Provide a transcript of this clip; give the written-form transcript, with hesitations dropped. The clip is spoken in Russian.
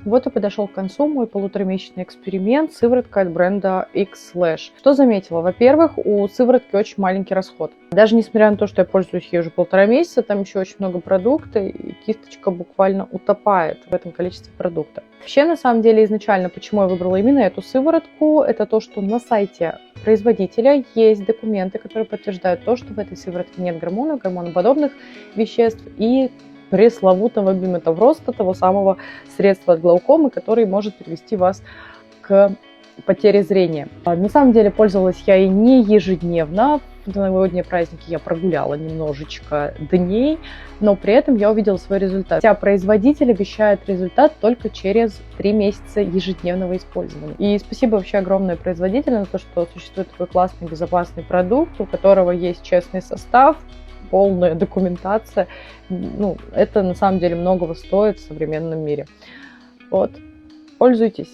Вот и подошел к концу мой полуторамесячный эксперимент с сывороткой от бренда X-Lash. Что заметила? Во-первых, у сыворотки очень маленький расход. Даже несмотря на то, что я пользуюсь ей уже 1,5 месяца, там еще очень много продукта, и кисточка буквально утопает в этом количестве продукта. Вообще, на самом деле, изначально, почему я выбрала именно эту сыворотку, это то, что на сайте производителя есть документы, которые подтверждают то, что в этой сыворотке нет гормонов, гормоноподобных веществ и пресловутого биметавроста, того самого средства от глаукомы, который может привести вас к потере зрения. На самом деле пользовалась я и не ежедневно. В новогодние праздники я прогуляла немножечко дней, но при этом я увидела свой результат. Хотя производитель обещает результат только через 3 месяца ежедневного использования. И спасибо вообще огромное производителю за то, что существует такой классный, безопасный продукт, у которого есть честный состав, полная документация. Это на самом деле многого стоит в современном мире. Вот, пользуйтесь.